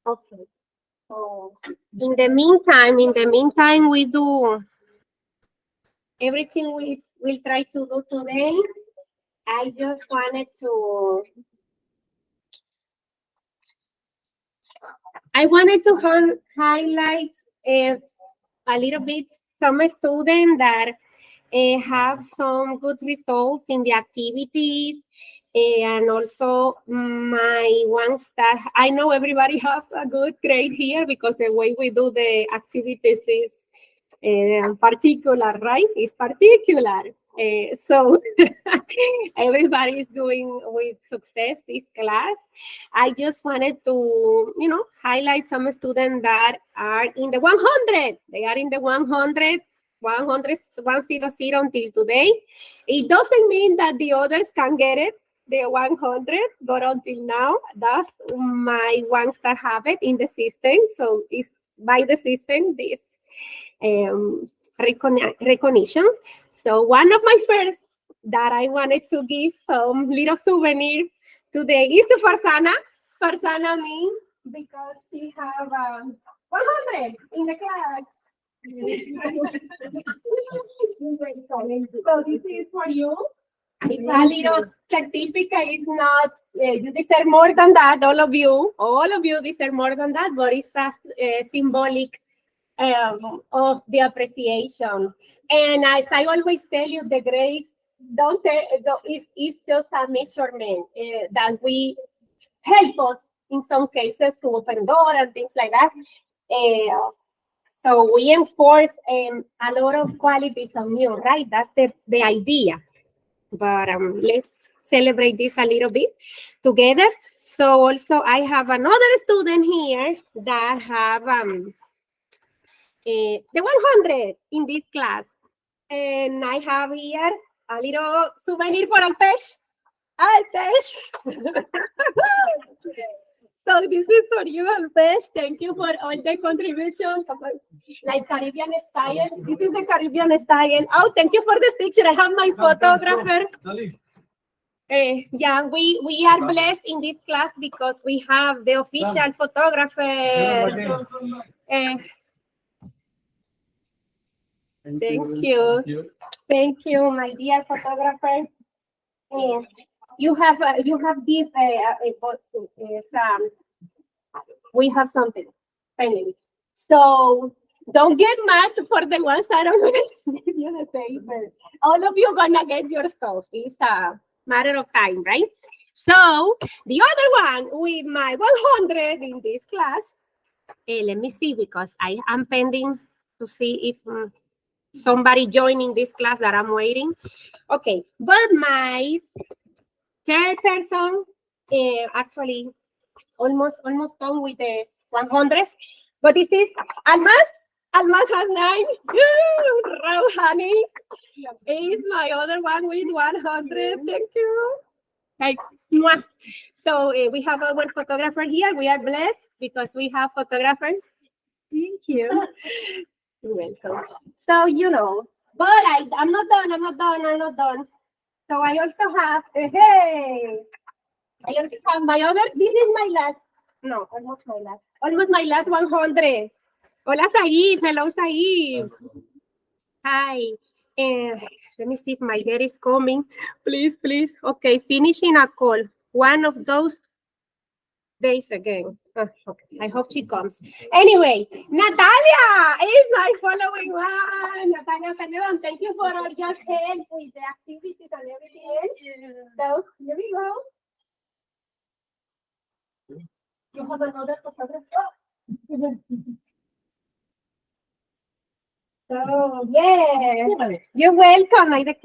Okay. So in the meantime, we do everything we will try to do today. I just wanted to highlight a little bit some students that have some good results in the activities, and also my ones that I know everybody have a good grade here because the way we do the activities is particular, right? It's particular. So everybody is doing with success this class. I just wanted to, highlight some students that are in the 100. They are in the 100 until today. It doesn't mean that the others can get it, the 100, but until now, that's my ones that have it in the system. So it's by the system, this recognition. So one of my first that I wanted to give some little souvenir today is to Farzana me, because she have 100 in the class. So this is for you. It's a little certificate. Is not, you deserve more than that, all of you deserve more than that, but it's a symbolic of the appreciation. And as I always tell you, the grades it's just a measurement that we help us in some cases to open door and things like that. So we enforce a lot of qualities on you, right? That's the idea. But let's celebrate this a little bit together. So also I have another student here that have the 100 in this class. And I have here a little souvenir for Alpesh. So this is for you, Alpesh. Thank you for all the contributions, like Caribbean style. This is the Caribbean style. Oh, thank you for the picture. I have my photographer. Yeah, we are blessed in this class because we have the official photographer. Thank you, my dear photographer. You have this. We have something finally. So don't get mad for the ones that are gonna give you the paper. All of you gonna get your stuff. It's a matter of time, right? So the other one with my 100 in this class. Let me see, because I am pending to see if somebody joining this class that I'm waiting. Okay, but my third person, actually almost done with the 100s, but this is Almas. Almas has 9. Rauhani is my other one with 100. Thank you. Like, so we have one photographer here. We are blessed because we have photographers. Thank you. You're welcome. So, but I'm not done. So I also have, I also have my other, this is my last, no, almost my last 100. Hola, Saif. Hello, Saif. Hi. Let me see if my dad is coming. Please. Okay, finishing a call. One of those days again. Okay, I hope she comes. Anyway, Natalia is my following one. Natalia Calderon, thank you for all your help with the activities and everything else. So, here we go. You have another photographer? So, yeah, you're welcome, Aida.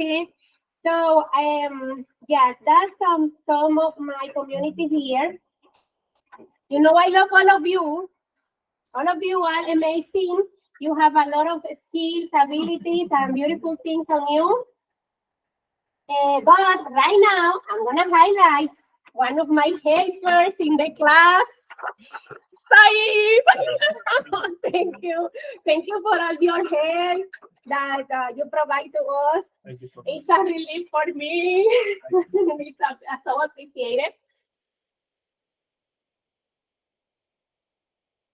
So, yeah, that's some of my community here. You know, I love all of you. All of you are amazing. You have a lot of skills, abilities, and beautiful things on you. But right now, I'm going to highlight one of my helpers in the class. Thank you. Thank you for all your help that you provide to us. It's a relief for me. It's so appreciated.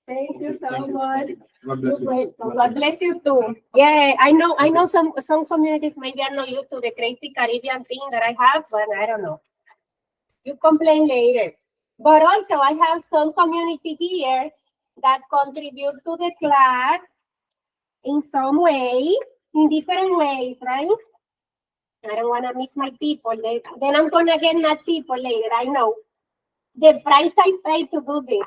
Thank you so much. God bless you. God bless you too. Yeah, I know some communities maybe are not used to the crazy Caribbean thing that I have, but I don't know. You complain later. But also I have some community here that contribute to the class in some way, in different ways, right? I don't want to miss my people. Then I'm going to get mad people later, I know. The price I pay to do this.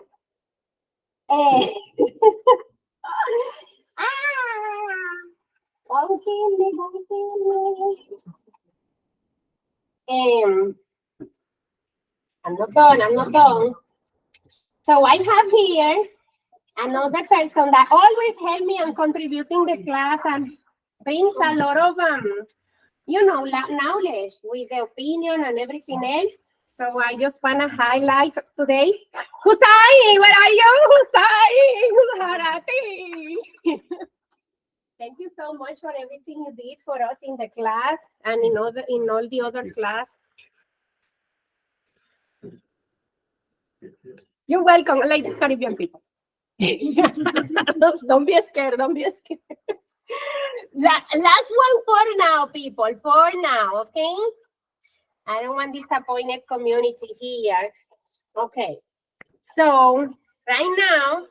Don't kill me, don't kill me. I'm not done. So I have here another person that always help me on contributing the class and brings a lot of knowledge with the opinion and everything else. So I just wanna highlight today. Husai, where are you? Husai, Harati. Thank you so much for everything you did for us in the class and in all the other class. You're welcome, like the Caribbean people. Don't be scared, don't be scared. Last one for now, people, for now, okay? I don't want disappointed community here. Okay, so right now,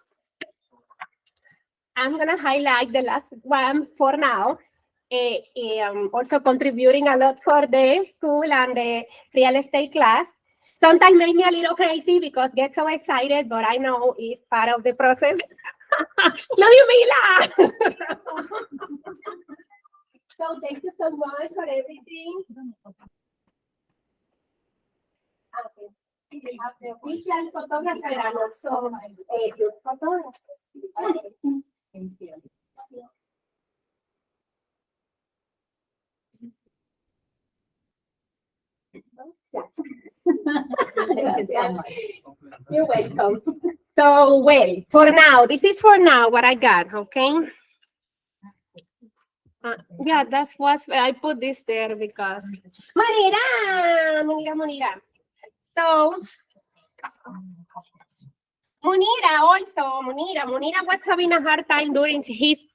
I'm gonna highlight the last one for now. Also contributing a lot for the school and the real estate class. Sometimes make me a little crazy because get so excited, but I know it's part of the process. Love you, Mila. So thank you so much for everything. Okay. We have the official photographer and also a good photographer. Okay. Thank you. Thank you so much. You're welcome. So, well, for now, this is for now what I got, okay? Yeah, that's what I put this there because Munira. So, Munira was having a hard time during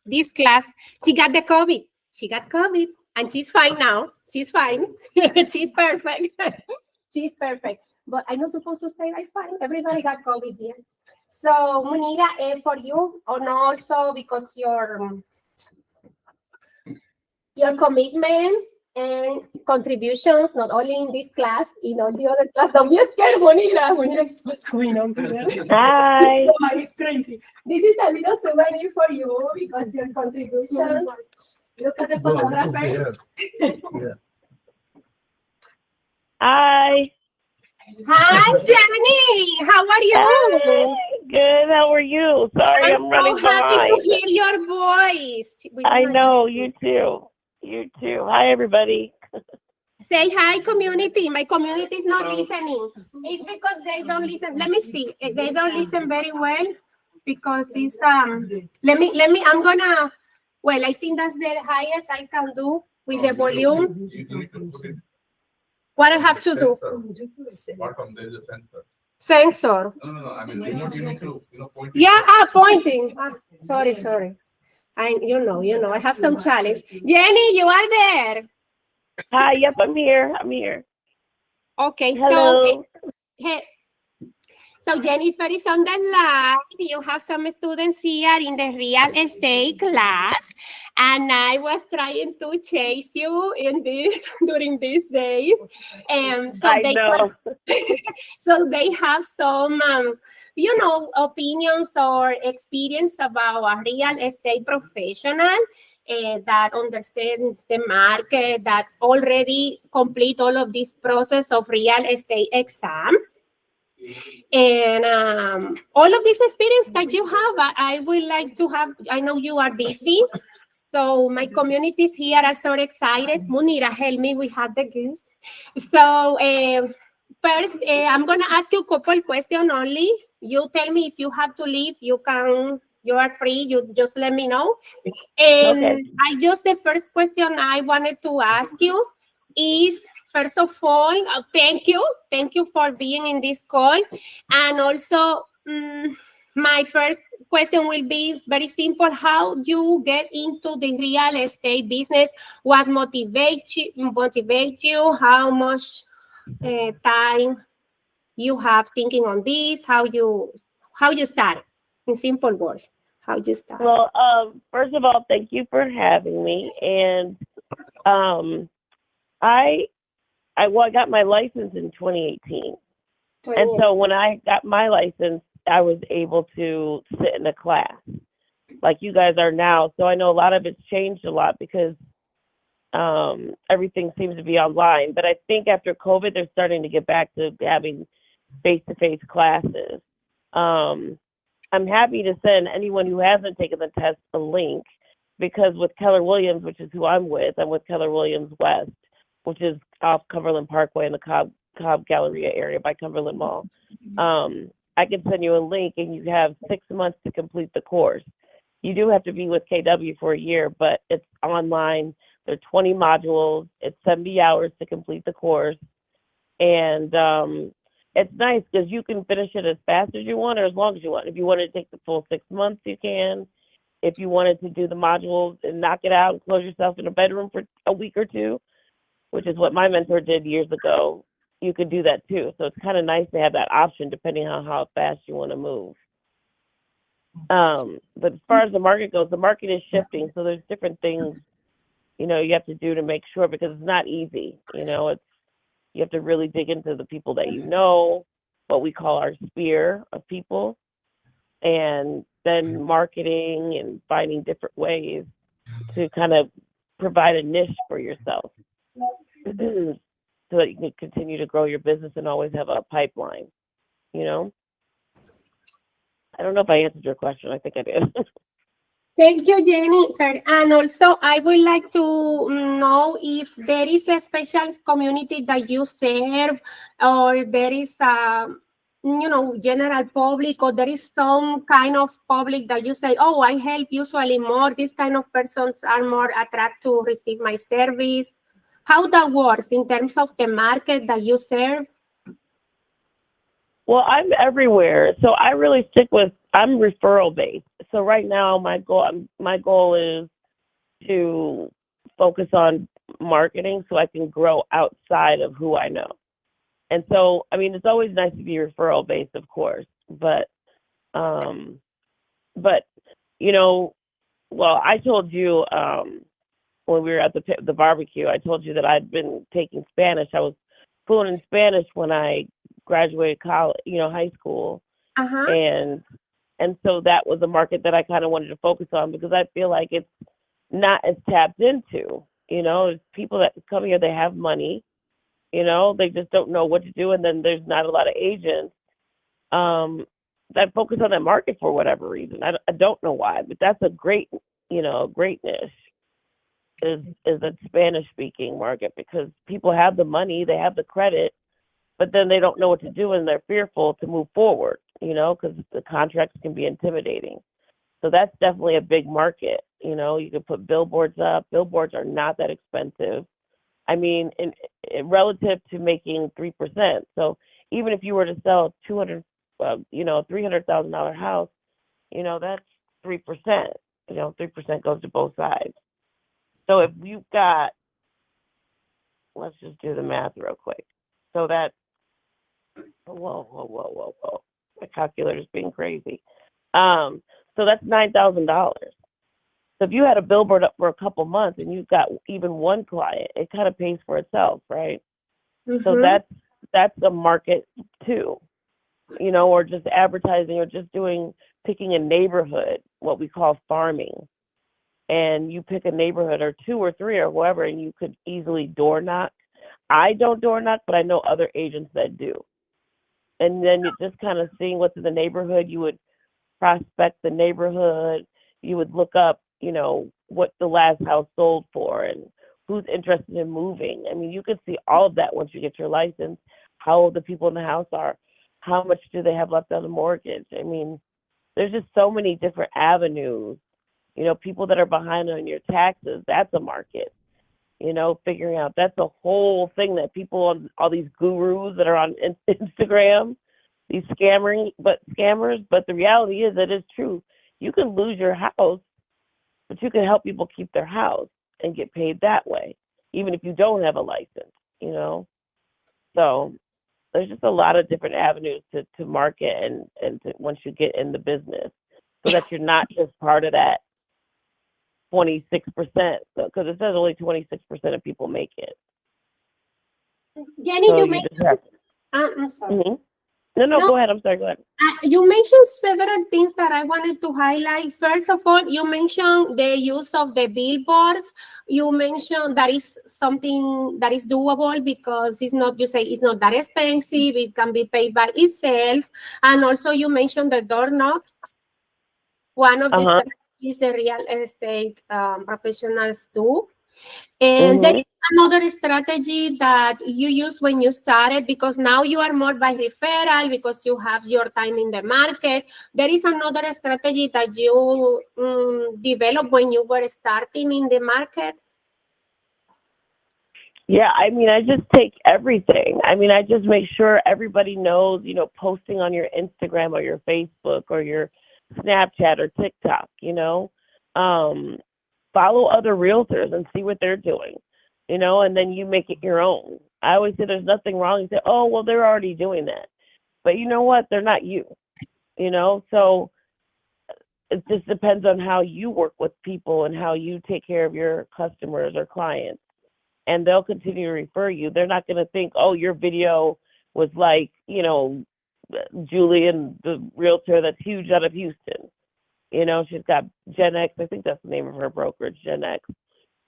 this class. She got the COVID. She got COVID, and she's fine now. She's fine. She's perfect. She's perfect. But I'm not supposed to say I'm fine. Everybody got COVID here. So, Munira, for you, and also because your commitment and contributions, not only in this class, in all the other class. Don't be scared, Munira. Munira is what's going on here. Hi. Oh, it's crazy. This is a little souvenir for you because your contribution. Look at the photographer. Yeah. Hi. Hi, Jenny. How are you? Hi. Good. How are you? Sorry, I'm running so happy behind. to hear your voice. I know. You too. You too. Hi, everybody. Say hi, community. My community is not listening. It's because they don't listen. Let me see. They don't listen very well because it's let me. I'm gonna. Well, I think that's the highest I can do with the volume. What I have to do? Sensor. No. I mean, you need to, point. Yeah, pointing. Sorry. You know, I have some challenge. Jenny, you are there. Hi. Yep, I'm here. Okay, Hello. so Jennifer is on the line. You have some students here in the real estate class, and I was trying to chase you in during these days. So I know. So they have some, opinions or experience about a real estate professional that understands the market, that already complete all of this process of real estate exam. And all of this experience that you have, I would like to have. I know you are busy, so my communities here are so excited. Munira, help me. We have the guests. So first, I'm gonna ask you a couple questions only. You tell me if you have to leave. You are free. You just let me know. And Okay. the first question I wanted to ask you is, first of all, thank you for being in this call, and also my first question will be very simple. How you get into the real estate business? What motivates you? How much time you have thinking on this? How you start? In simple words, how you start? Well, first of all, thank you for having me. And I got my license in 2018. And so when I got my license, I was able to sit in a class like you guys are now. So I know a lot of it's changed a lot because everything seems to be online. But I think after COVID, they're starting to get back to having face-to-face classes. I'm happy to send anyone who hasn't taken the test a link, because with Keller Williams, which is who I'm with Keller Williams West, which is off Cumberland Parkway in the Cobb Galleria area by Cumberland Mall. I can send you a link and you have 6 months to complete the course. You do have to be with KW for a year, but it's online. There are 20 modules. It's 70 hours to complete the course. And it's nice because you can finish it as fast as you want or as long as you want. If you wanted to take the full 6 months, you can. If you wanted to do the modules and knock it out and close yourself in a bedroom for a week or two, which is what my mentor did years ago, you could do that too. So it's kind of nice to have that option depending on how fast you want to move. But as far as the market goes, the market is shifting. So there's different things, you have to do to make sure, because it's not easy. You have to really dig into the people that what we call our sphere of people, and then marketing and finding different ways to kind of provide a niche for yourself so that you can continue to grow your business and always have a pipeline, I don't know if I answered your question. I think I did. Thank you, Jennifer. And also, I would like to know if there is a special community that you serve, or there is a, general public, or there is some kind of public that you say, oh, I help usually more. These kind of persons are more attracted to receive my service. How that works in terms of the market that you serve? Well, I'm everywhere. So I really I'm referral based. So right now my goal is to focus on marketing so I can grow outside of who I know. And so, it's always nice to be referral based, of course, but I told you, when we were at the barbecue, I told you that I'd been taking Spanish. I was fluent in Spanish when I graduated college, high school. Uh-huh. And so that was a market that I kind of wanted to focus on, because I feel like it's not as tapped into. It's people that come here, they have money, they just don't know what to do. And then there's not a lot of agents that focus on that market for whatever reason. I don't know why, but that's a great niche is a Spanish speaking market, because people have the money, they have the credit, but then they don't know what to do and they're fearful to move forward, because the contracts can be intimidating. So that's definitely a big market. You can put billboards up. Billboards are not that expensive. In relative to making 3%. So even if you were to sell $300,000 house, that's 3%. 3% goes to both sides. So if you've got, let's just do the math real quick. So that's, whoa. My calculator's being crazy. So that's $9,000. So if you had a billboard up for a couple months and you've got even one client, it kind of pays for itself, right? Mm-hmm. So that's a market too, or just advertising, or just picking a neighborhood, what we call farming. And you pick a neighborhood or two or three or whoever, and you could easily door knock. I don't door knock, but I know other agents that do. And then you're just kind of seeing what's in the neighborhood. You would prospect the neighborhood. You would look up, what the last house sold for and who's interested in moving. You could see all of that once you get your license, how old the people in the house are, how much do they have left on the mortgage. There's just so many different avenues. People that are behind on your taxes, that's a market. Figuring out, that's a whole thing that people, all these gurus that are on Instagram, these scammers. But the reality is, it is true. You can lose your house, but you can help people keep their house and get paid that way, even if you don't have a license, you know? So there's just a lot of different avenues to market and to, once you get in the business, so that you're not just part of that 26%, because it says only 26% of people make it. Jenny, So you you mentioned, just have I'm sorry. to, no, No, go ahead. I'm sorry, go ahead. you mentioned several things that I wanted to highlight. First of all, you mentioned the use of the billboards. You mentioned that is something that is doable because it's not, you say it's not that expensive. It can be paid by itself. And also you mentioned the door knock. One of the Uh-huh. strategies the real estate professionals do. And there Mm-hmm. is another strategy that you use when you started, because now you are more by referral because you have your time in the market. There is another strategy that you developed when you were starting in the market. Yeah, I mean, I just take everything. I mean, I just make sure everybody knows, you know, posting on your Instagram or your Facebook or your Snapchat or TikTok, you know, follow other realtors and see what they're doing, you know, and then you make it your own. I always say there's nothing wrong. You say, oh, well, they're already doing that. But you know what? They're not you, you know, so it just depends on how you work with people and how you take care of your customers or clients. And they'll continue to refer you. They're not going to think, oh, your video was like, you know, Julian, the realtor that's huge out of Houston. You know, she's got Gen X. I think that's the name of her brokerage, Gen X.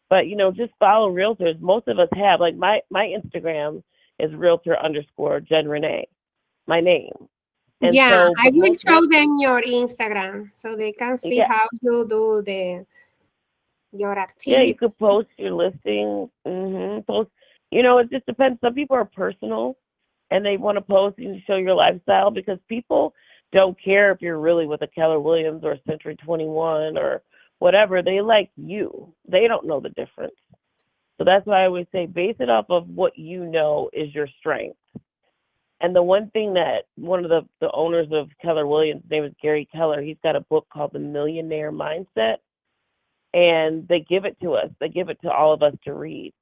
But, you know, just follow realtors. Most of us have, like my Instagram is realtor underscore Jen Renee, my name. And Yeah, so, I but will most, show them your Instagram so they can see yeah, how you do your yeah, you activity. could post your listing, post, you know, it just depends. Some people are personal and they want to post and show your lifestyle, because people don't care if you're really with a Keller Williams or Century 21 or whatever. They like you. They don't know the difference. So that's why I always say base it off of what you know is your strength. And the one thing that one of the owners of Keller Williams, his name is Gary Keller, he's got a book called The Millionaire Mindset. And they give it to us. They give it to all of us to read.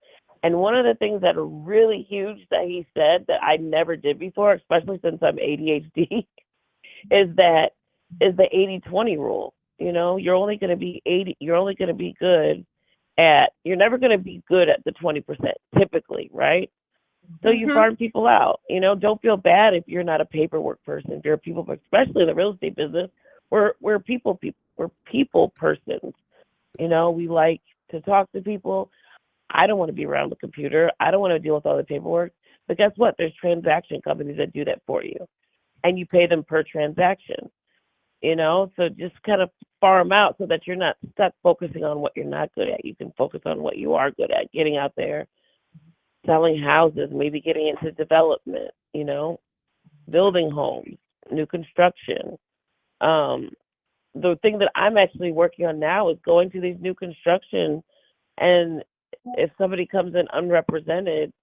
And one of the things that are really huge that he said that I never did before, especially since I'm ADHD, is the 80-20 rule. You know, you're only going to be good at, you're never going to be good at the 20% typically, right? So you farm people out. You know, don't feel bad if you're not a paperwork person. If you're a people, especially in the real estate business, we're people persons. You know, we like to talk to people. I don't want to be around the computer. I don't want to deal with all the paperwork. But guess what? There's transaction companies that do that for you, and you pay them per transaction. You know, so just kind of farm out so that you're not stuck focusing on what you're not good at. You can focus on what you are good at, getting out there, selling houses, maybe getting into development, you know, building homes, new construction. The thing that I'm actually working on now is going to these new construction, and if somebody comes in unrepresented,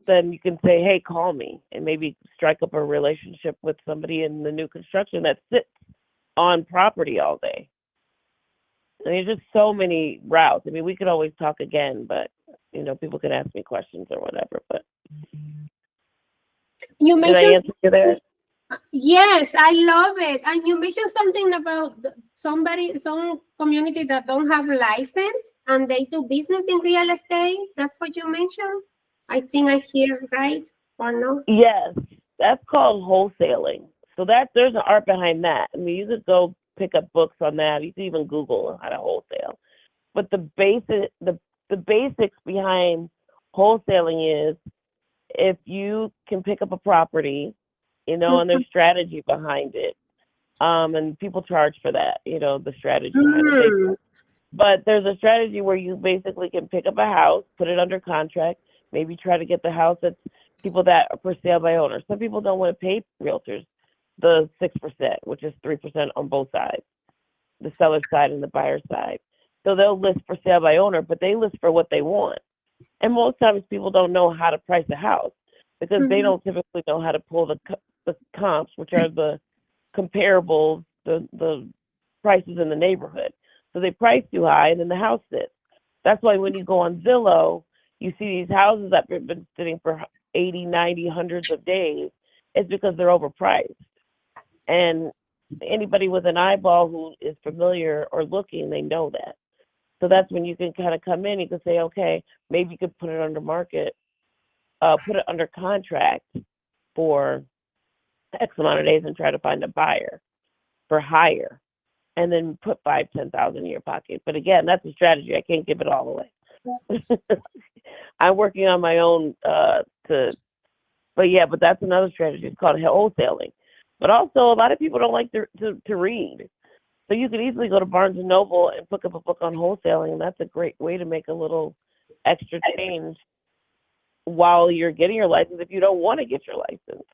then you can say, hey, call me, and maybe strike up a relationship with somebody in the new construction that sits on property all day. I mean, there's just so many routes. I mean, we could always talk again, but, you know, people can ask me questions or whatever, but You did I mentioned answer you there? yes, I love it. And you mentioned something about some community that don't have license and they do business in real estate. That's what you mentioned. I think I hear right or no? Yes, that's called wholesaling. So there's an art behind that. I mean, you could go pick up books on that. You can even Google how to wholesale. But the basics behind wholesaling is, if you can pick up a property, you know, and there's strategy behind it, and people charge for that, you know, the strategy behind it. But there's a strategy where you basically can pick up a house, put it under contract, maybe try to get the house that's people that are for sale by owner. Some people don't want to pay realtors the 6%, which is 3% on both sides, the seller side and the buyer side. So they'll list for sale by owner, but they list for what they want. And most times people don't know how to price a house because they don't typically know how to pull the comps, which are the comparables, the prices in the neighborhood. So they price too high, and then the house sits. That's why when you go on Zillow, you see these houses that have been sitting for 80, 90, hundreds of days. It's because they're overpriced. And anybody with an eyeball who is familiar or looking, they know that. So that's when you can kind of come in. You can say, okay, maybe you could put it under market, put it under contract for X amount of days and try to find a buyer for hire, and then put 5,000-10,000 in your pocket. But again, that's a strategy. I can't give it all away. I'm working on my own but that's another strategy. It's called wholesaling. But also, a lot of people don't like to read. So you could easily go to Barnes & Noble and pick up a book on wholesaling, and that's a great way to make a little extra change while you're getting your license if you don't want to get your license.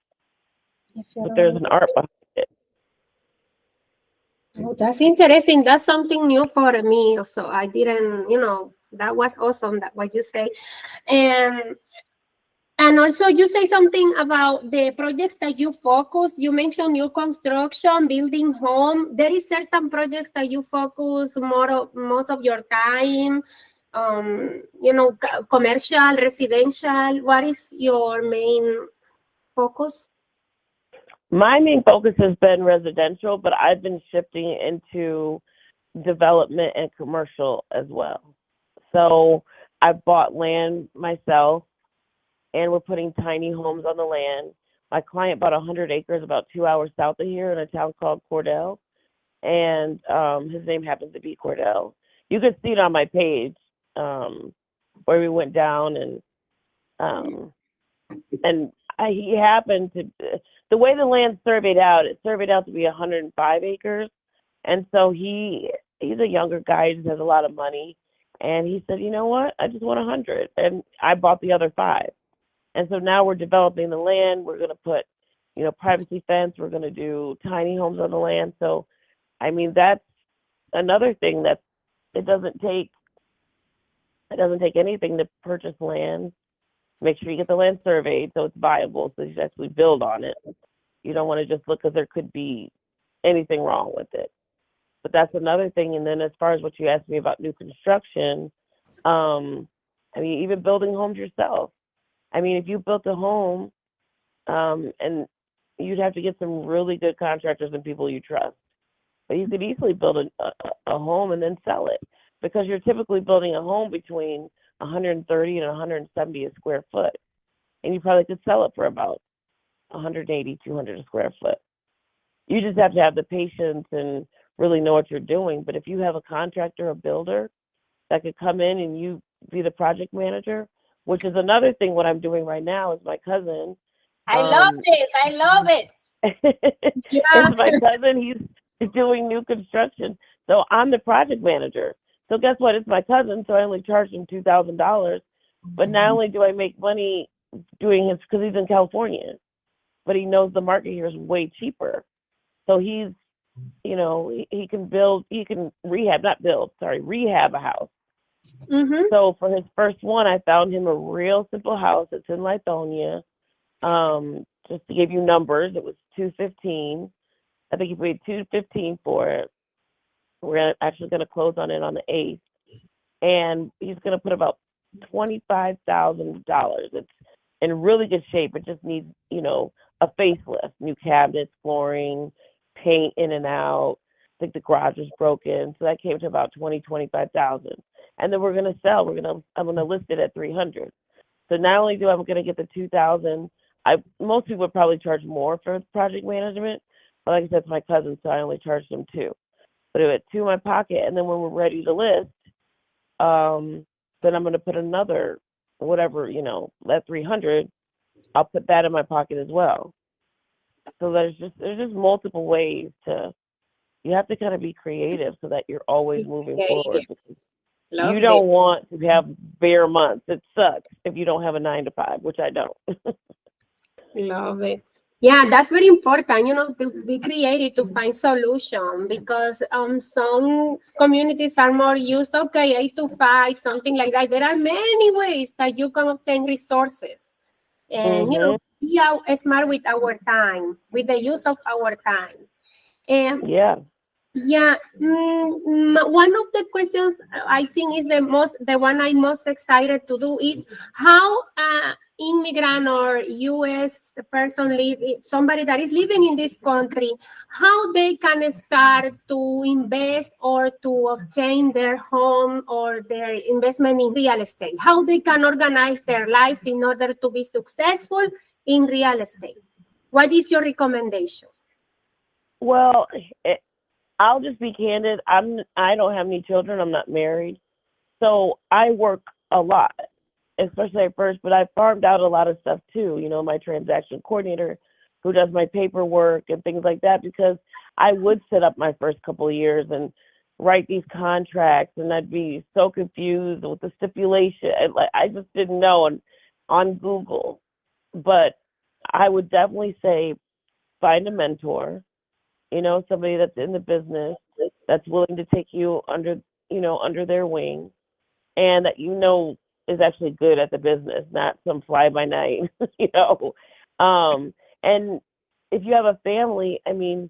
But there's an art behind it. Oh, that's interesting. That's something new for me. So I didn't, that was awesome, that what you say. And also you say something about the projects that you focus. You mentioned new construction, building home. There is certain projects that you focus most of your time, commercial, residential. What is your main focus? My main focus has been residential, but I've been shifting into development and commercial as well. So I bought land myself, and we're putting tiny homes on the land. My client bought 100 acres about 2 hours south of here in a town called Cordell, and his name happens to be Cordell. You can see it on my page where we went down, and he happened to, the way the land's surveyed out, it surveyed out to be 105 acres, and so he's a younger guy, he just has a lot of money, and he said, you know what, I just want 100, and I bought the other 5. And so now we're developing the land. We're going to put, privacy fence. We're going to do tiny homes on the land. So, I mean, that's another thing that it doesn't take anything to purchase land. Make sure you get the land surveyed so it's viable, so you can actually build on it. You don't want to just look because there could be anything wrong with it. But that's another thing. And then as far as what you asked me about new construction, even building homes yourself. I mean, if you built a home, and you'd have to get some really good contractors and people you trust. But you could easily build a home and then sell it, because you're typically building a home between 130 and 170 a square foot. And you probably could sell it for about 180, 200 a square foot. You just have to have the patience and really know what you're doing. But if you have a contractor or builder that could come in and you be the project manager, which is another thing. What I'm doing right now is my cousin. I love this. I love it. It's my cousin. He's doing new construction. So I'm the project manager. So guess what? It's my cousin. So I only charged him $2,000. But not only do I make money doing it because he's in California, but he knows the market here is way cheaper. So he's, he can rehab a house. Mm-hmm. So for his first one, I found him a real simple house. It's in Lithonia. Just to give you numbers, it was $215. I think he paid $215 for it. We're actually going to close on it on the 8th, and he's going to put about $25,000. It's in really good shape. It just needs, a facelift, new cabinets, flooring, paint in and out. I think the garage is broken, so that came to about $25,000. And then we're going to sell. I'm going to list it at $300. So not only do I'm going to get the $2,000, most people would probably charge more for project management, but like I said, it's my cousin, so I only charged him $2. But it went $2 in my pocket, and then when we're ready to list, then I'm going to put another, whatever, that $300. I'll put that in my pocket as well. So there's just multiple ways to. You have to kind of be creative so that you're always moving forward. You don't want to have bare months. It sucks if you don't have a 9-to-5, which I don't. Love it. Yeah, that's very important, to be creative, to find solution, because some communities are more used, 8 to 5, something like that. There are many ways that you can obtain resources. And, yeah, smart with our time, with the use of our time. And Yeah. yeah, one of the questions I think is the one I'm most excited to do is how immigrant or U.S. person somebody that is living in this country, how they can start to invest or to obtain their home or their investment in real estate, how they can organize their life in order to be successful in real estate. What is your recommendation? Well, I'll just be candid. I don't have any children. I'm not married. So I work a lot, especially at first, but I farmed out a lot of stuff too. You know, my transaction coordinator who does my paperwork and things like that, because I would sit up my first couple of years and write these contracts, and I'd be so confused with the stipulation. I just didn't know on Google. But I would definitely say find a mentor, you know, somebody that's in the business, that's willing to take you under their wing, and that is actually good at the business, not some fly by night, you know. And if you have a family, I mean,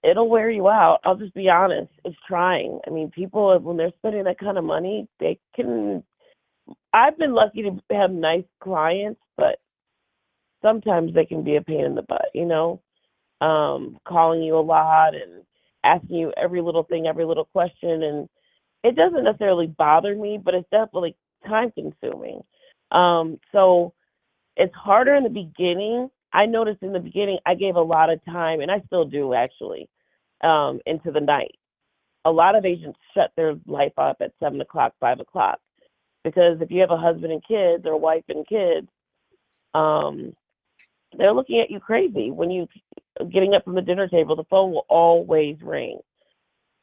it'll wear you out. I'll just be honest. It's trying. I mean, people, when they're spending that kind of money, I've been lucky to have nice clients, but sometimes they can be a pain in the butt, you know, calling you a lot and asking you every little thing, every little question. And it doesn't necessarily bother me, but it's definitely time consuming. So it's harder in the beginning. I noticed in the beginning, I gave a lot of time, and I still do actually, into the night. A lot of agents shut their life up at 7 o'clock, 5 o'clock, because if you have a husband and kids or wife and kids, they're looking at you crazy when you getting up from the dinner table. The phone will always ring.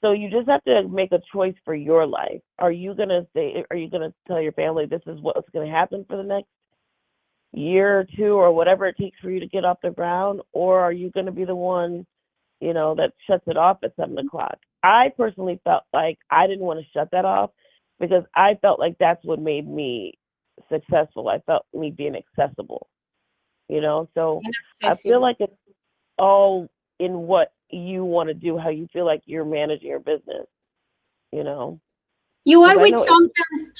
So you just have to make a choice for your life. Are you gonna tell your family this is what's gonna happen for the next year or two or whatever it takes for you to get off the ground, or are you gonna be the one, you know, that shuts it off at 7 o'clock? I personally felt like I didn't want to shut that off because I felt like that's what made me successful. I felt me being accessible, you know. So I feel like it's all in what you want to do, how you feel like you're managing your business, you know. You are 'Cause I know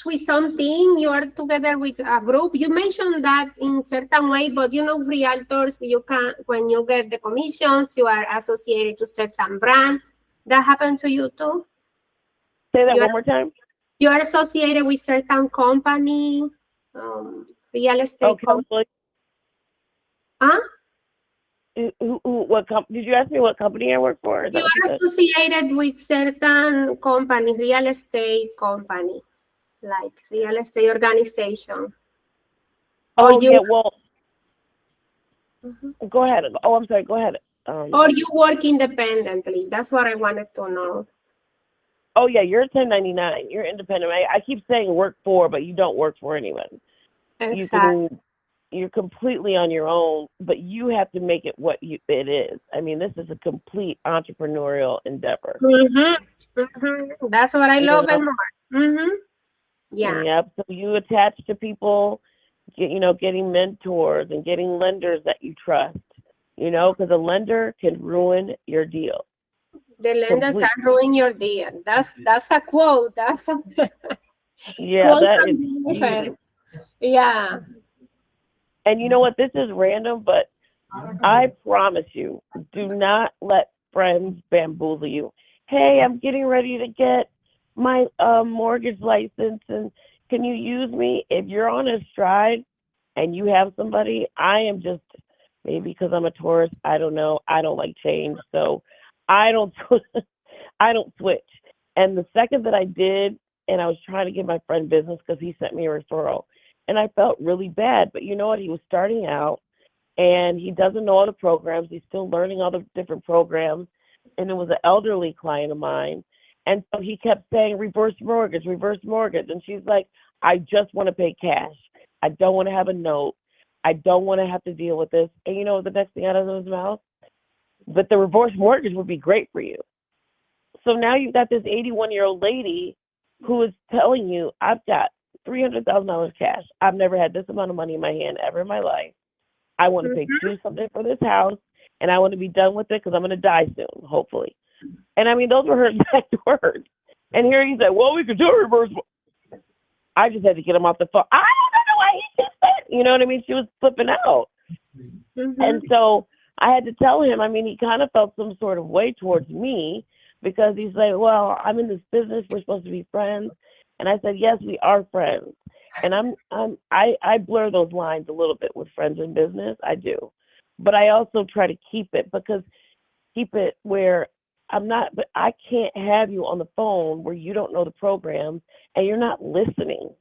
with something, you are together with a group. You mentioned that in certain way, but you know, realtors, you can, when you get the commissions, you are associated to certain brand. That happened to you too? Say that one more time. You are associated with certain company, real estate company. Huh? Did you ask me what company I work for? You are associated with certain company, real estate company, like real estate organization. Oh, yeah, well, go ahead. Oh, I'm sorry, go ahead. Or you work independently? That's what I wanted to know. Oh, yeah, you're 1099. You're independent. I keep saying work for, but you don't work for anyone. Exactly. You're completely on your own, but you have to make it what it is. I mean, this is a complete entrepreneurial endeavor. That's what I love and more. Yeah. Yep. So you attach to people, getting mentors and getting lenders that you trust, because a lender can ruin your deal. The lender can ruin your deal. That's a quote. That's a yeah, quote that from is Jennifer. Yeah. And you know what? This is random, but I promise you, do not let friends bamboozle you. Hey, I'm getting ready to get my mortgage license, and can you use me? If you're on a stride and you have somebody, I am just, maybe because I'm a Taurus, I don't know. I don't like change, so I don't switch. And the second that I did, and I was trying to give my friend business because he sent me a referral, and I felt really bad. But you know what? He was starting out, and he doesn't know all the programs. He's still learning all the different programs. And it was an elderly client of mine. And so he kept saying, reverse mortgage, reverse mortgage. And she's like, I just want to pay cash. I don't want to have a note. I don't want to have to deal with this. And you know the next thing out of his mouth? But the reverse mortgage would be great for you. So now you've got this 81-year-old lady who is telling you, I've got $300,000 cash. I've never had this amount of money in my hand ever in my life. I want to do something for this house, and I want to be done with it because I'm going to die soon, hopefully. And I mean, those were her exact words. And here he said, well, we could do a reverse. I just had to get him off the phone. I don't know why he just said, you know what I mean? She was flipping out. And so I had to tell him, I mean, he kind of felt some sort of way towards me because he's like, well, I'm in this business. We're supposed to be friends. And I said, yes, we are friends. And I blur those lines a little bit with friends in business. I do. But I also try to keep it where but I can't have you on the phone where you don't know the programs and you're not listening.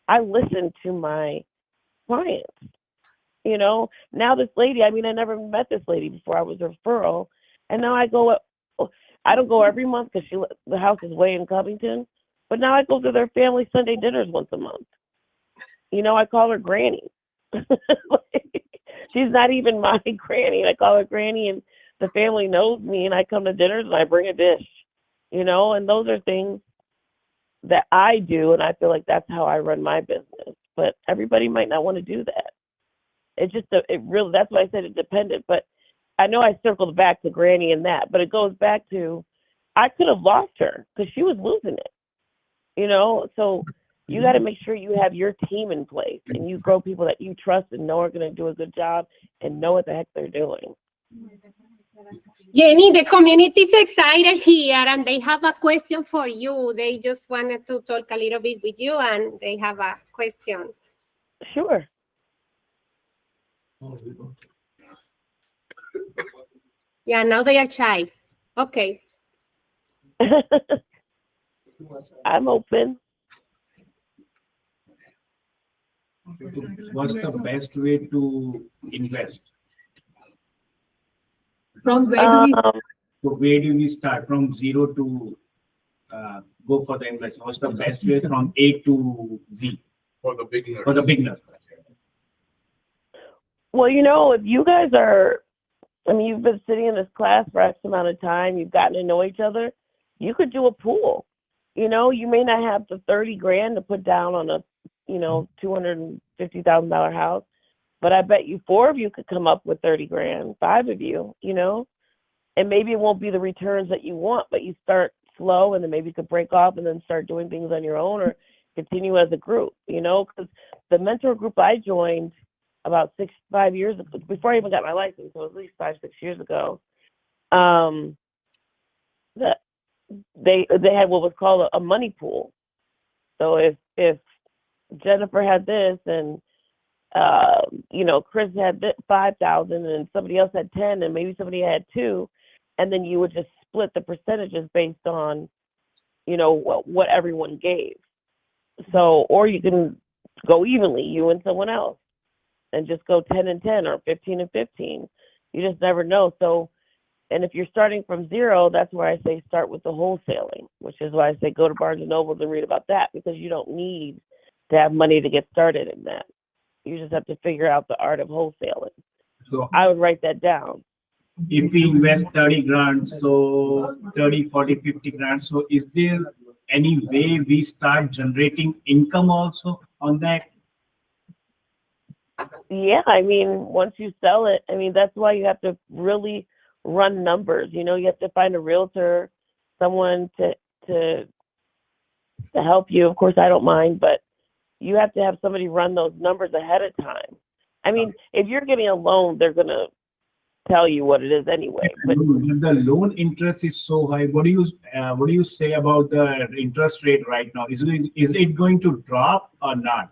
I listen to my clients. You know, now this lady, I mean, I never met this lady before. I was a referral. And now I don't go every month because the house is way in Covington. But now I go to their family Sunday dinners once a month. You know, I call her Granny. She's not even my granny. I call her Granny, and the family knows me, and I come to dinners and I bring a dish. You know, and those are things that I do, and I feel like that's how I run my business. But everybody might not want to do that. That's why I said it depended. But I know I circled back to Granny and that, but it goes back to I could have lost her because she was losing it. You know, so you got to make sure you have your team in place and you grow people that you trust and know are going to do a good job and know what the heck they're doing. Jenny, the community is excited here and they have a question for you. They just wanted to talk a little bit with you and they have a question. Sure. Yeah, now they are shy. Okay. I'm open. What's the best way to invest? From where So where do we start from zero to go for the investment? What's the best way from A to Z For the beginner. for the beginner? Well, you know, if you guys you've been sitting in this class for X amount of time, you've gotten to know each other, you could do a pool. You know, you may not have the $30,000 to put down on a, $250,000 house, but I bet you 4 of you could come up with $30,000, 5 of you, and maybe it won't be the returns that you want, but you start slow and then maybe you could break off and then start doing things on your own or continue as a group, because the mentor group I joined about 5 years ago, before I even got my license, so at least 5-6 years ago, that they had what was called a money pool. So if Jennifer had this and Chris had 5,000 and somebody else had 10 and maybe somebody had 2, and then you would just split the percentages based on what everyone gave. So, or you can go evenly, you and someone else, and just go 10 and 10 or 15 and 15. You just never know. So, and if you're starting from zero, that's where I say start with the wholesaling, which is why I say go to Barnes and Noble and read about that, because you don't need to have money to get started in that. You just have to figure out the art of wholesaling. So I would write that down. if we invest 30 grand, so 30, 40, 50 grand, so is there any way we start generating income also on that? Yeah, I mean, once you sell it, that's why you have to really run numbers. You have to find a realtor, someone to help you. Of course, I don't mind, but you have to have somebody run those numbers ahead of time. If you're getting a loan, they're going to tell you what it is anyway. But the loan interest is so high. What do you say about the interest rate right now? Is it going to drop or not?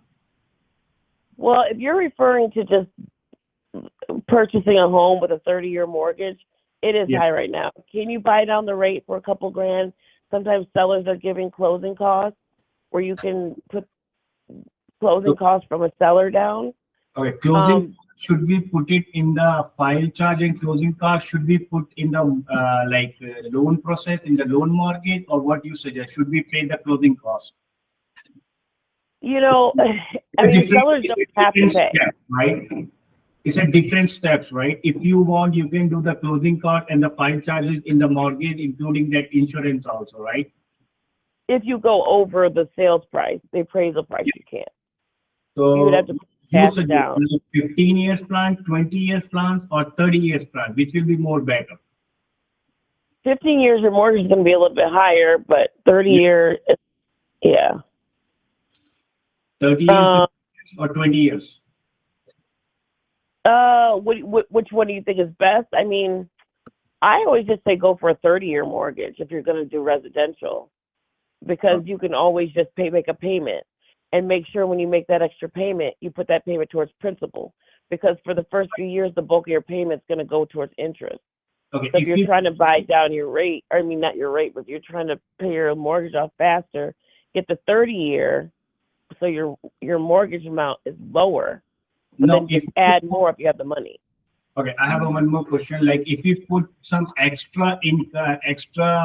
well, if you're referring to just purchasing a home with a 30-year mortgage, it is high right now. Can you buy down the rate for a couple grand? Sometimes sellers are giving closing costs where you can put closing costs from a seller down. Okay, closing, should we put it in the file charge and closing cost? Should we put in the loan process, in the loan mortgage, or what you suggest? Should we pay the closing cost? Sellers don't have to pay. Steps, right? It's a different steps, right? If you want, you can do the closing cost and the file charges in the mortgage, including that insurance also, right? If you go over the sales price, the appraisal price, you can't. So You would have to you pass suggest down. 15 years plan, 20 years plans, or 30 years plan, which will be more better? 15 years, your mortgage is going to be a little bit higher, but 30 years, yeah. 30 years or 20 years? Which one do you think is best? I mean, I always just say go for a 30-year mortgage if you're going to do residential, because you can always just make a payment and make sure when you make that extra payment, you put that payment towards principal, because for the first few years, the bulk of your payment is going to go towards interest. Okay. So if you're trying to buy down your rate, I mean, not your rate, but you're trying to pay your mortgage off faster, get the 30-year, so your mortgage amount is lower. But then just add more if you have the money. Okay, I have one more question. Like, if you put some extra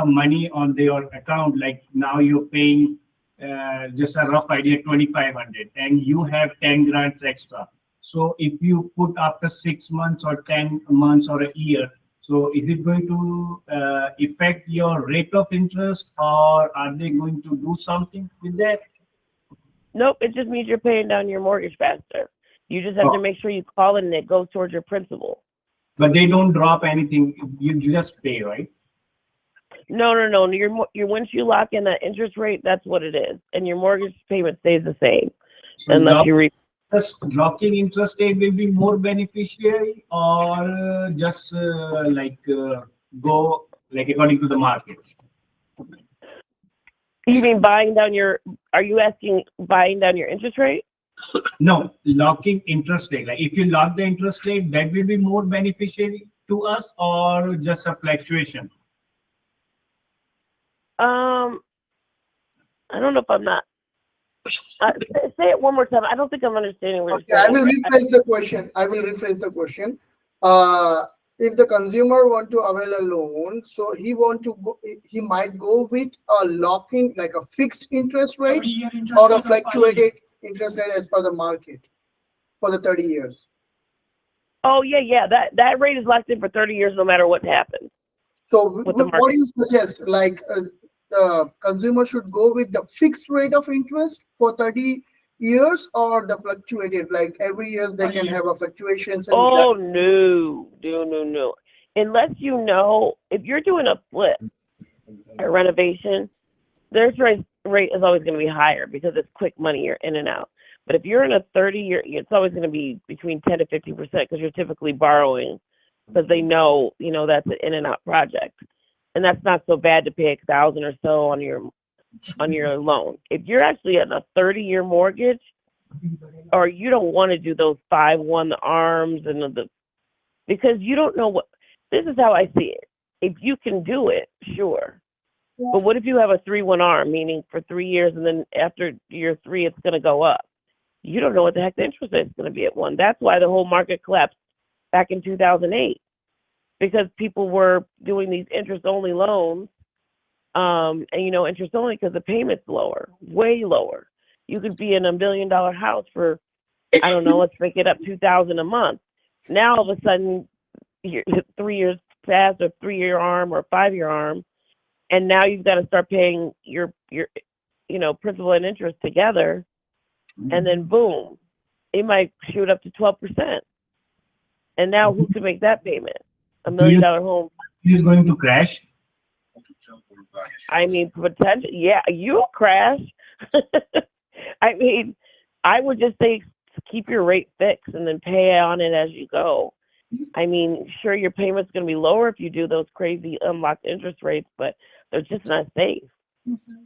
money on your account, like now you're paying just a rough idea 2,500, and you have 10 grand extra. So if you put after 6 months or 10 months or a year, so is it going to affect your rate of interest, or are they going to do something with that? Nope, it just means you're paying down your mortgage faster. You just have to make sure you call it and it goes towards your principal. But they don't drop anything. You just pay, right? No. Your once you lock in that interest rate, that's what it is, and your mortgage payment stays the same So unless you dropping interest rate will be more beneficiary, or just go like according to the market? You mean buying down your? Are you asking buying down your interest rate? No, locking interest rate. Like if you lock the interest rate, that will be more beneficiary to us, or just a fluctuation? I don't know if I'm not. Say it one more time. I don't think I'm understanding what you're saying. I will rephrase the question. If the consumer want to avail a loan, so he might go with a locking, like a fixed interest rate, or a fluctuated interest rate as per the market for the 30 years. Oh yeah. That rate is locked in for 30 years, no matter what happens. So what do you suggest? Like consumer should go with the fixed rate of interest for 30 years, or the fluctuated, like every year they can have a fluctuations? And No. Unless you know, if you're doing a flip, a renovation, their rate is always going to be higher because it's quick money. You're in and out. But if you're in a 30-year, it's always going to be between 10 to 50% because you're typically borrowing because they know, that's an in and out project. And that's not so bad to pay $1,000 or so on your loan. If you're actually in a 30-year mortgage, or you don't want to do those 5-1 arms because you don't know what. This is how I see it. If you can do it, sure. But what if you have a 3-1 arm, meaning for 3 years, and then after year 3, it's going to go up? You don't know what the heck the interest rate is going to be at 1. That's why the whole market collapsed back in 2008, because people were doing these interest-only loans, and interest-only because the payment's lower, way lower. You could be in $1 million house for, I don't know, let's make it up, $2,000 a month. Now all of a sudden, 3 years past, or 3-year arm or 5-year arm, and now you've got to start paying your principal and interest together, and then boom, it might shoot up to 12%. And now who can make that payment? $1 million home. Is going to crash? I mean, potentially, yeah, you'll crash. I mean, I would just say keep your rate fixed and then pay on it as you go. I mean, sure, your payment's going to be lower if you do those crazy unlocked interest rates, but they're just not safe. Mm-hmm.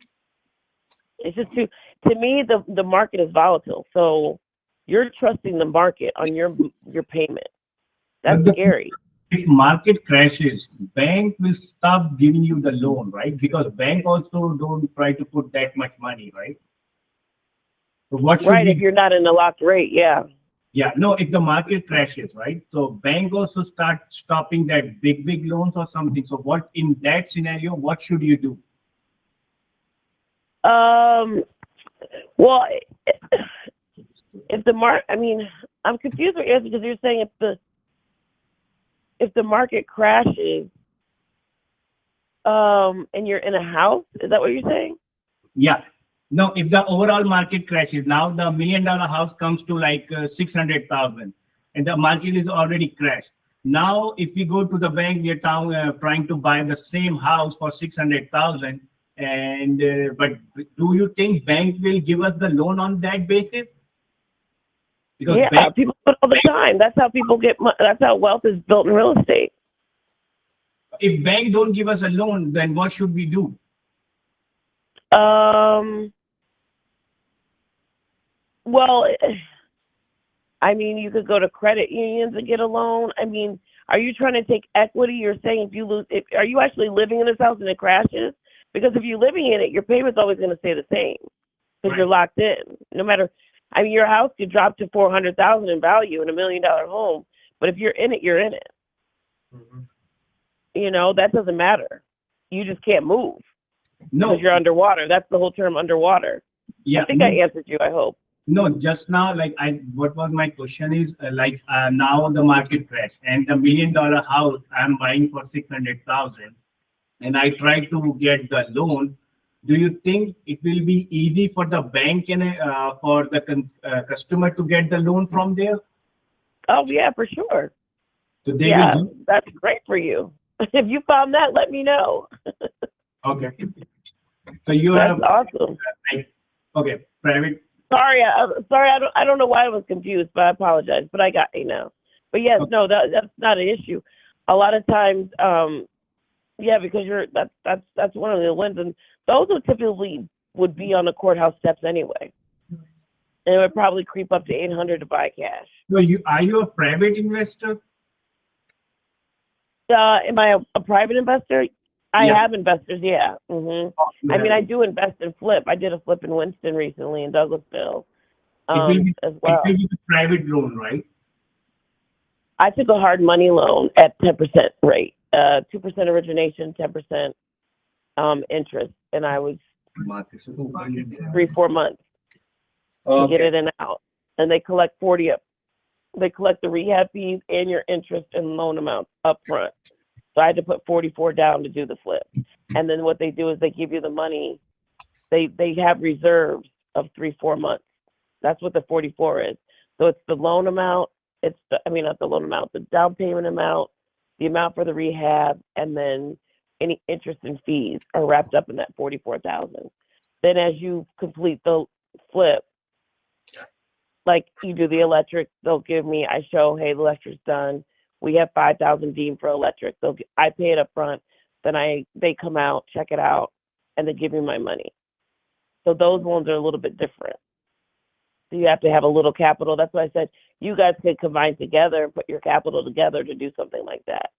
It's just to me, the market is volatile. So you're trusting the market on your payment. That's scary. If market crashes, bank will stop giving you the loan, right? Because bank also don't try to put that much money, right? So what should if you're not in a locked rate, yeah. Yeah, no, if the market crashes, right? So bank also start stopping that big loans or something. So what in that scenario, what should you do? Well, if I'm confused with you because you're saying if the market crashes, and you're in a house, is that what you're saying? Yeah. No, if the overall market crashes, now the $1 million house comes to like 600,000 and the market is already crashed. Now, if we go to the bank, we are trying to buy the same house for 600,000. And but do you think bank will give us the loan on that basis? Because Yeah, people do it all the time. That's how people get. That's how wealth is built in real estate. if bank don't give us a loan, then what should we do? Well, I mean, you could go to credit unions and get a loan. I mean, are you trying to take equity? You're saying if you lose, are you actually living in this house and it crashes? Because if you're living in it, your payment's always going to stay the same because you're locked in. No matter, I mean, your house could drop to $400,000 in value in $1 million home, but if you're in it, you're in it. Mhm. You know, that doesn't matter. You just can't move No, because you're underwater. That's the whole term, underwater. yeah, I think I answered you. I hope. no, just now, like what was my question is now the market crash and the $1 million house I'm buying for 600,000 and I try to get the loan. Do you think it will be easy for the bank and for the customer to get the loan from there? Oh yeah, for sure. So they Yeah, will. that's great for you. If you found that, let me know. Okay. So you That's have awesome. okay, private. Sorry, I don't know why I was confused, but I apologize. But I got you now. But yes, Okay. no, that's not an issue. A lot of times, yeah, because that's one of the wins, and those would be on the courthouse steps anyway, and it would probably creep up to $800 to buy cash. So are you a private investor? Am I a private investor? I Yeah. have investors, yeah. I mean, I do invest in flip. I did a flip in Winston recently in Douglasville as well. It will be a private loan, right? I took a hard money loan at 10% rate, 2% origination, 10% interest, and I was 3-4 months to get it in and out. And they collect 40 up. They collect the rehab fees and your interest and loan amount up front. So I had to put 44 down to do the flip. And then what they do is they give you the money. They have reserves of 3-4 months. That's what the 44 is. So it's the loan amount. Not the loan amount, the down payment amount, the amount for the rehab, and then any interest and fees are wrapped up in that 44,000. Then as you complete the flip, like you do the electric, they'll give me, I show, hey, the electric's done. We have 5,000 deemed for electric. I pay it up front. Then they come out, check it out, and they give me my money. So those ones are a little bit different. So you have to have a little capital. That's why I said you guys could combine together and put your capital together to do something like that.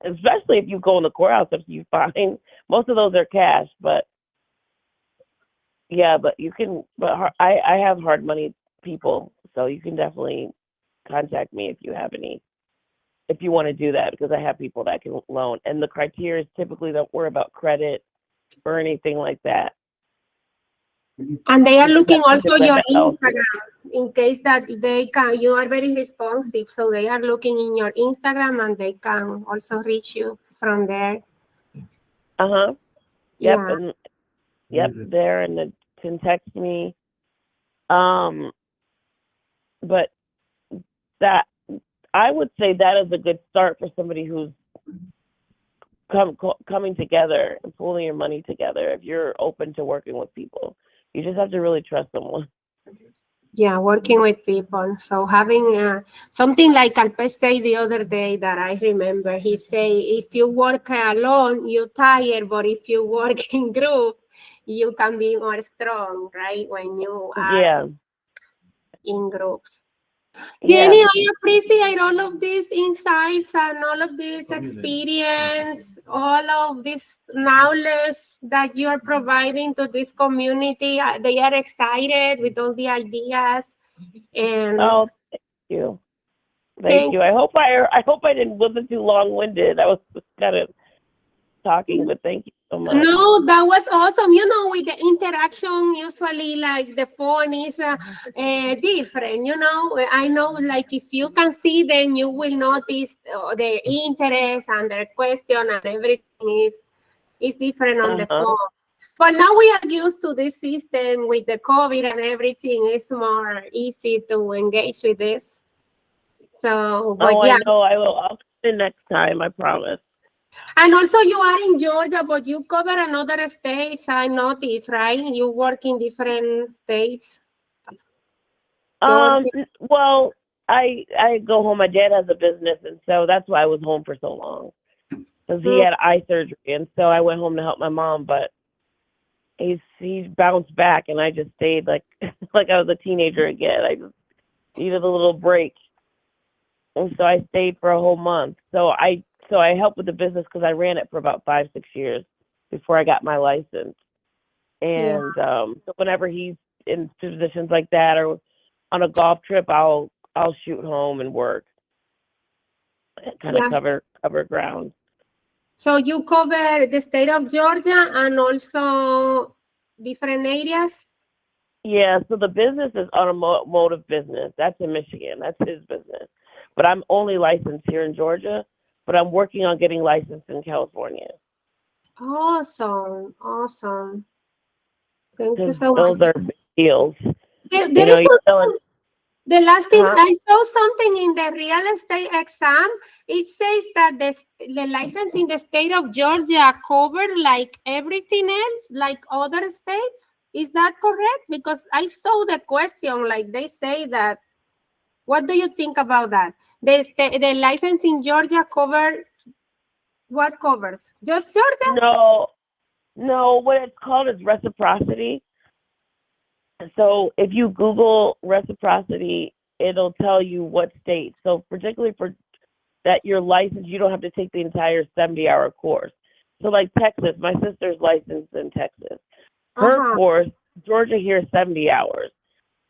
Especially if you go in the courthouse, if you find most of those are cash, but yeah, but you can. But I have hard money people, so you can definitely contact me if you have any. If you want to do that, because I have people that can loan, and the criteria is typically don't worry about credit or anything like that. And they are looking That's also your different. Instagram in case that they can. You are very responsive, so they are looking in your Instagram and they can also reach you from there. Yep. Yeah. And yep. There, and they can text me. But that I would say that is a good start for somebody who's coming together and pulling your money together. If you're open to working with people, you just have to really trust someone. Yeah, working with people. So having something like Alpes said the other day that I remember, he say, if you work alone, you're tired, but if you work in group, you can be more strong, right? When you are in groups. Jenny, I appreciate all of these insights and all of this experience, all of this knowledge that you are providing to this community. They are excited with all the ideas. And thank you. Thank you. I hope I wasn't too long-winded. I was kind of talking, but thank you so much. No, that was awesome. You know, with the interaction, usually like the phone is different. You know, I know like if you can see them, you will notice their interest and their question and everything is different on the phone. But now we are used to this system with the COVID and everything. It's more easy to engage with this. So, but Oh, yeah. I know. I will. I'll come in next time. I promise. And also you are in Georgia, but you cover another states, I noticed, right? You work in different states. Georgia. Well, I go home. My dad has a business, and so that's why I was home for so long, because he had eye surgery, and so I went home to help my mom. But he's bounced back, and I just stayed like like I was a teenager again. I just needed a little break, and so I stayed for a whole month. So I helped with the business because I ran it for about 5-6 years before I got my license. And so whenever he's in positions like that or on a golf trip, I'll shoot home and work, kind of cover ground. So you cover the state of Georgia and also different areas? Yeah, so the business is automotive business. That's in Michigan. That's his business. But I'm only licensed here in Georgia, but I'm working on getting licensed in California. Awesome. Thank you so Those much. are big deals. There is the last thing, I saw something in the real estate exam. It says that the license in the state of Georgia covered like everything else, like other states. Is that correct? Because I saw the question, like they say that. What do you think about that? The license in Georgia what covers? Just Georgia? No. What it's called is reciprocity. So if you Google reciprocity, it'll tell you what state. So particularly for that you're licensed, you don't have to take the entire 70-hour course. So like Texas, my sister's licensed in Texas. Her course, Georgia here is 70 hours.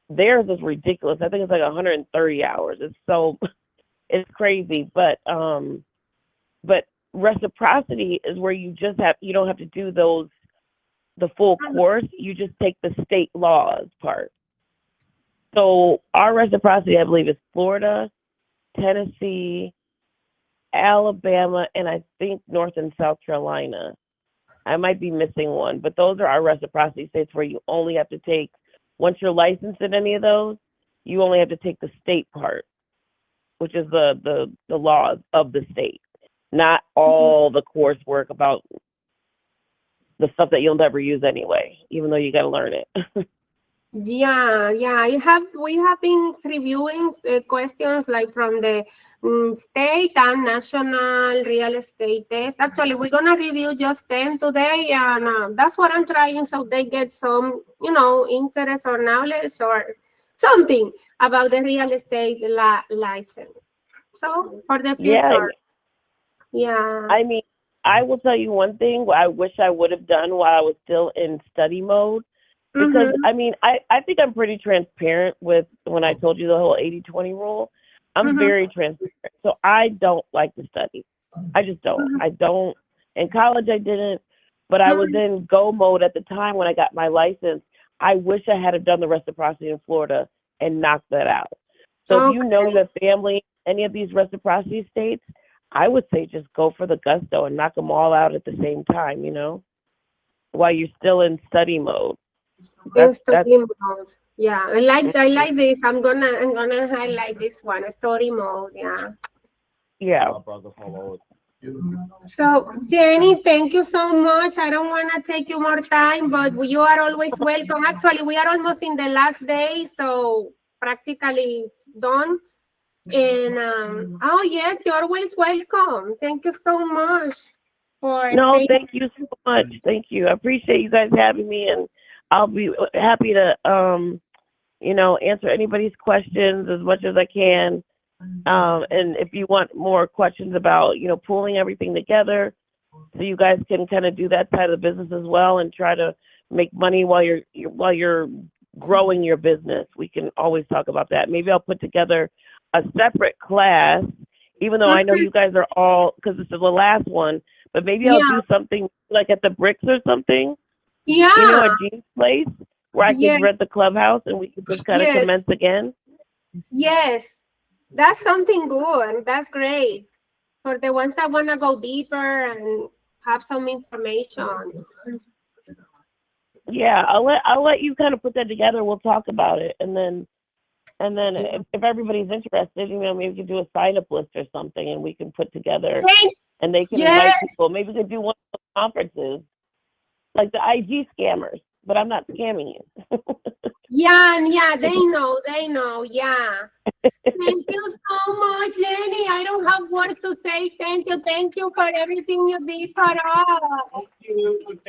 Theirs is ridiculous. I think it's like 130 hours. It's crazy. But reciprocity is where you don't have to do the full course. You just take the state laws part. So our reciprocity, I believe, is Florida, Tennessee, Alabama, and I think North and South Carolina. I might be missing one, but those are our reciprocity states where you only have to take, once you're licensed in any of those, you only have to take the state part, which is the laws of the state, not all the coursework about the stuff that you'll never use anyway, even though you got to learn it. Yeah. We have been reviewing questions like from the state and national real estate test. Actually, we're gonna review just 10 today, and that's what I'm trying, so they get some, interest or knowledge or something about the real estate license. So for the future, yeah. I mean, I will tell you one thing I wish I would have done while I was still in study mode. Because, I mean, I think I'm pretty transparent with when I told you the whole 80-20 rule. I'm very transparent. So I don't like to study. I just don't. I don't. In college, I didn't. But I was in go mode at the time when I got my license. I wish I had done the reciprocity in Florida and knocked that out. So if you know your family, any of these reciprocity states, I would say just go for the gusto and knock them all out at the same time, while you're still in study mode. Yeah, I like this. I'm gonna highlight this one, story mode. Yeah. So Jenny, thank you so much. I don't want to take you more time, but you are always welcome. Actually, we are almost in the last day, so practically done. And oh yes, you're always welcome. Thank you so much thank you so much. Thank you. I appreciate you guys having me, and I'll be happy to answer anybody's questions as much as I can. And if you want more questions about pulling everything together, so you guys can kind of do that side of the business as well and try to make money while you're growing your business, we can always talk about that. Maybe I'll put together a separate class, even though I know you guys are all, because this is the last one, but maybe I'll do something like at the Bricks or something. Yeah. A Jean's place where I can rent the clubhouse and we can just kind of commence again. Yes, that's something good. That's great for the ones that want to go deeper and have some information. Yeah, I'll let you kind of put that together. We'll talk about it, and then if everybody's interested, you know, maybe we could do a sign up list or something, and we can put together, and they can invite Yes. people. Maybe we could do one of those conferences, like the IG scammers. But I'm not scamming you. Yeah, they know, yeah. Thank you so much, Jenny. I don't have words to say. Thank you for everything you did for us.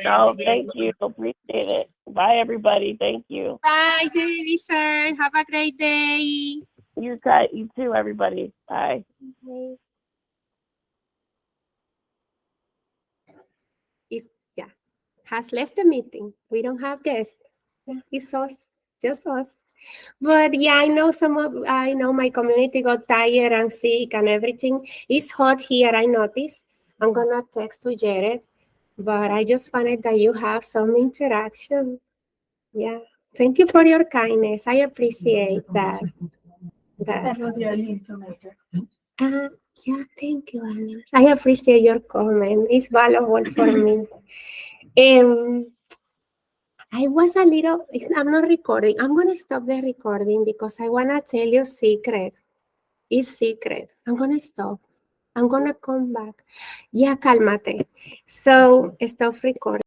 No, thank you. Appreciate it. Bye, everybody. Thank you. Bye, Jennifer. Have a great day. You too, everybody. Bye. Has left the meeting. We don't have guests. Yeah, it's us, just us. But yeah, I know my community got tired and sick and everything. It's hot here, I noticed. I'm gonna text to Jared, but I just wanted that you have some interaction. Yeah. Thank you for your kindness. I appreciate that. That was really informative. Yeah, thank you, Anna. I appreciate your comment. It's valuable for me. I was a little, I'm not recording. I'm going to stop the recording because I want to tell you secret. It's secret. I'm going to stop. I'm going to come back. Yeah, cálmate. So, stop recording.